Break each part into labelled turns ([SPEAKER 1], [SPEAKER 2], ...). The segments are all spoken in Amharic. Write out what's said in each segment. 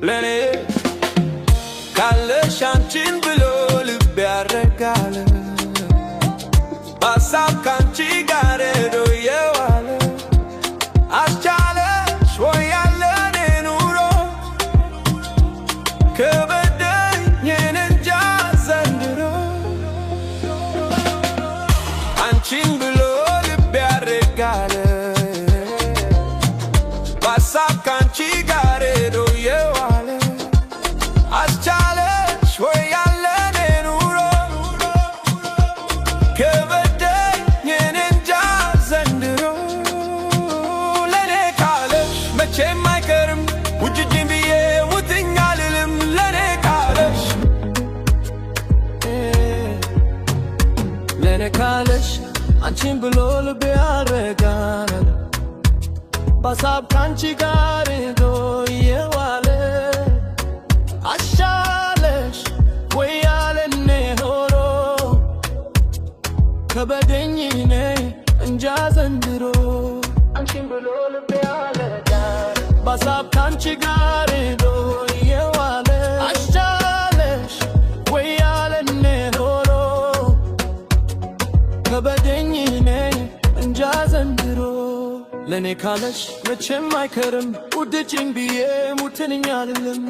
[SPEAKER 1] ለኔ ካለሽ አንቺን ብሎ ልቤ ያረጋለ በሀሳብ ካንቺ ጋር ሄዶ የዋለ አስቻለሽ ወይ ያለኔ ኑሮ ከበደኝ እንጃ ዘንድሮ አንቺን ብሎ ልቤ ያረጋለ በሀሳብ ካንቺ ጋር ሄዶ የዋለ አስቻለሽ ወይ ያለኔ ኑሮ ከበደኝ እንጃ ዘንድሮ ለኔ ካለሽ መቼም አይቀርም ውጅጅን ብዬ ሙትኛ ልልም ለኔ ካለሽ አንቺን ብሎ ልቤ ያረጋል በሀሳብ ካንቺ ጋር ሄዶ የዋለ አስቻለሽ ወይ ያለኔ ሆሮ ከበደኝ እንጃ ዘንድሮ አንቺን ብሎ ልቤ ያረጋል በሀሳብ ካንቺ ጋር ሄዶ የዋለ አስቻለሽ ወይ ያለኔ ሆሮ ከበደኝ እንጃ ዘንድሮ ለኔ ካለሽ መቼም አይቀርም ውደጅኝ ብዬ ሙትንኛ ልልም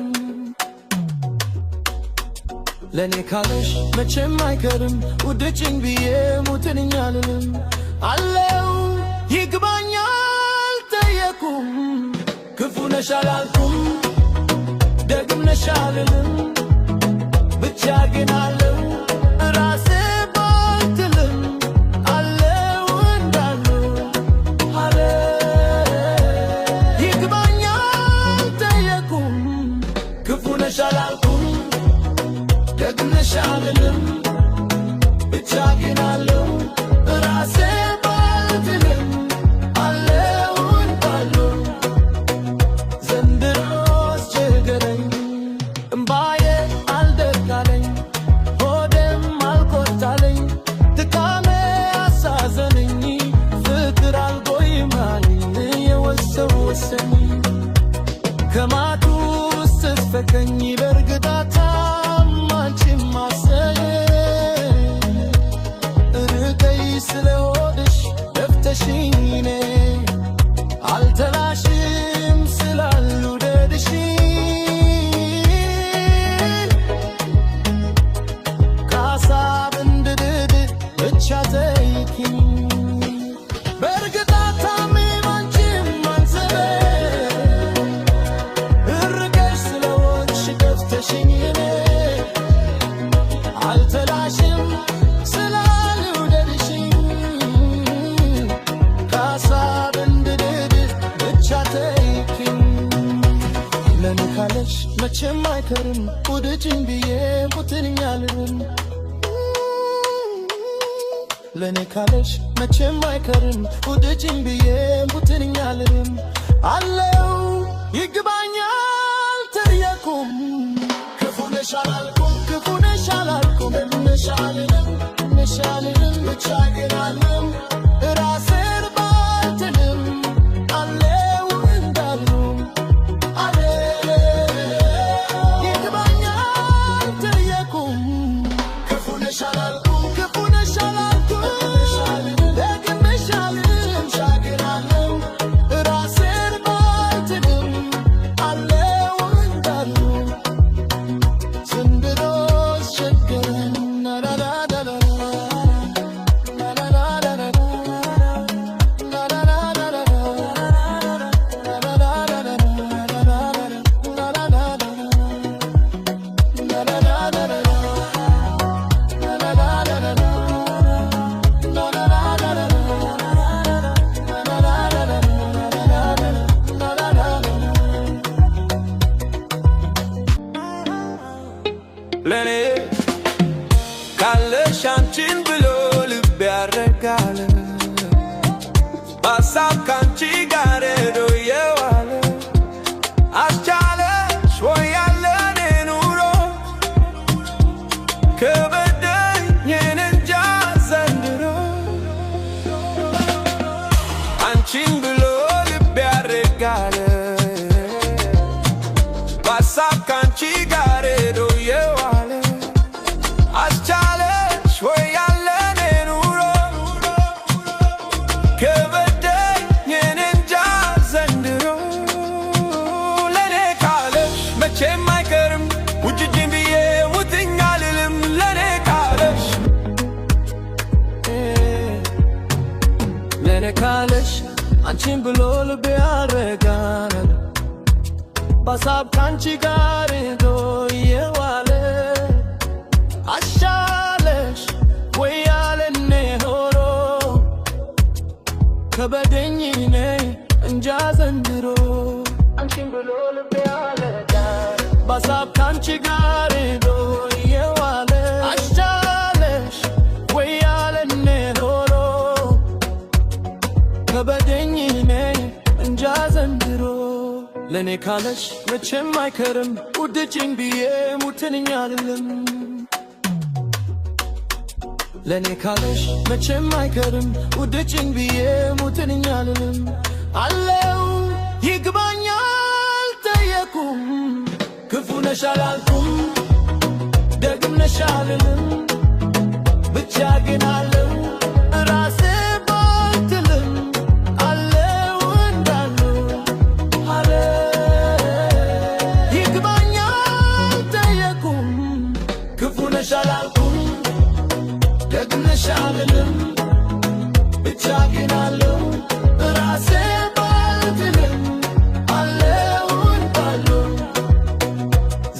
[SPEAKER 1] ለኔ ካለሽ መቼም አይቀርም ውደጅኝ ብዬ ሙትንኛ ልልም አለው ይግባኛል ጠየኩም ክፉ ነሽ አላልኩም ደግም ነሽ አልልም ብቻ ግን አለው ራሴ ባልትልም አለው እንዳለው አለ ይግባኛል ጠየኩም ክፉ ነሽ አላልኩም ደግም ነሽ አልልም ብቻ ግን አለው ራሴ ባልትልም አለው እንዳለው ዘንድሮ አስቸገረኝ እምባዬ አልደርቃለኝ ሆዴም አልቆርጣለኝ ድካሜ አሳዘነኝ ፍቅር አልቆይም አለኝ የወሰወሰኝ ከማጡ ስትፈከኝ በእርግጣታም አንቺም ማሰኝ ርቀይ ስለሆድሽ ደፍተሽኝ እኔ አልተላሽም ስላልውደድሽ ከሀሳብ እንድድድ ብቻ ተይኪኝ በእርግጣታም አንቺም ማንዘቤ ርቀሽ ስለሆድሽ ደፍተሽኝ እኔ አልተላሽም ስላልውደድሽ ከሀሳብ እንድድድ ብቻ ተይኪኝ ለኔ ካለሽ መቼም አይቀርም ውደጅኝ ብዬ ሙትንኛ ልልም ለኔ ካለሽ መቼም አይቀርም ውደጅኝ ብዬ ሙትንኛ ልልም አለው ይግባኛል ጠየኩም ክፉ ነሽ አላልኩም ክፉ ነሽ አላልኩም ነሽ አልልም ነሽ አልልም ብቻ ግን አለም ራሴን ባልትልም አለው እንዳለው አለ ይግባኛል ጠየኩም ክፉ ነሽ አላልኩም ክፉ ነሽ አላልኩም ደግም ነሽ አልልም ብቻ ግን አለው ራሴን ባልትልም አለው እንዳለው ዘንድሮ አስቸገረኝ ናናናናና ካለሽ አንቺን ብሎ ልቤ ያረጋል በሀሳብ ካንቺ ጋር ሄዶ የዋለ አሻለሽ ወይ ያለኔ ሆኖ ከበደኝ ነይ እንጃ ዘንድሮ አንቺን ብሎ ልቤ ያረጋል በሀሳብ ካንቺ ጋር ሄዶ የዋለ አሻለሽ ወይ ያለኔ ሆኖ ከበደኝ ነይ እንጃ ዘንድሮ ለኔ ካለሽ መቼም አይከርም ውድጅኝ ብዬ ሙትንኛ አይደለም ለኔ ካለሽ መቼም አይከርም ውድጅኝ ብዬ ሙትንኛ አይደለም አለው ይግባኛል ጠየቁም ክፉ ነሽ አላልኩም ደግም ነሽ አልልም ብቻ ግን አለው ራሴ ባልትልም አለው እንዳለው አለ ይግባኛል ጠየቁም ክፉ ነሽ አላልኩም ደግም ነሽ አልልም ብቻ ግን አለው ራሴ ባልትልም አለው እንዳለው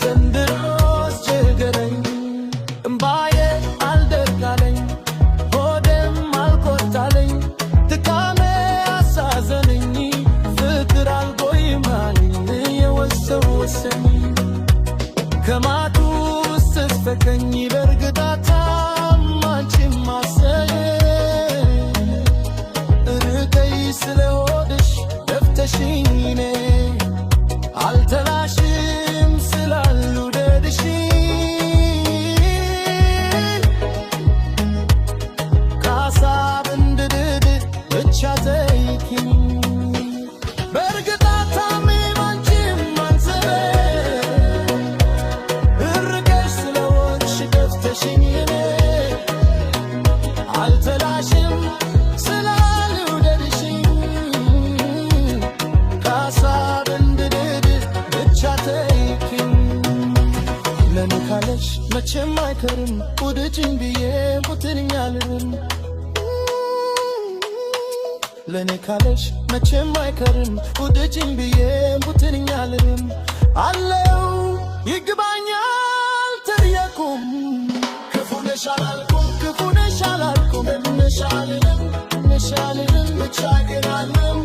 [SPEAKER 1] ዘንድሮስ ቸገረኝ እምባዬ አልደርቃለኝ ሆዴም አልቆርጣለኝ ድካሜ አሳዘነኝ ፍቅር አልቆይም አለኝ የወሰወሰኝ ከማቱ ስትፈቀኝ በእርግጣታም አንቺም ማሰዬ ርቀይ ስለ ሆድሽ ደፍተሽኝ እኔ አልተላሽም ስላልውደድሽ ከሀሳብ እንድድድ ብቻ ተይኪኝ በእርግጣታም አንቺም ማንዘቤ እርቀሽ ስለ ሆድሽ ደፍተሽኝ እኔ አልተላሽም ስላልውደድሽ ከሀሳብ እንድድድ ብቻ ተይኪኝ ለኔ ካለሽ መቼም አይከርም ውደጅኝ ብዬ ሙትንኛ አልልም ለኔ ካለሽ መቼም አይከርም ውደጅኝ ብዬ ሙትንኛ አልልም አለው ይግባኛል ጠየቁም ክፉ ነሽ አላልኩም ክፉ ነሽ አላልኩም ነሽ አልልም ብቻ ግን አለው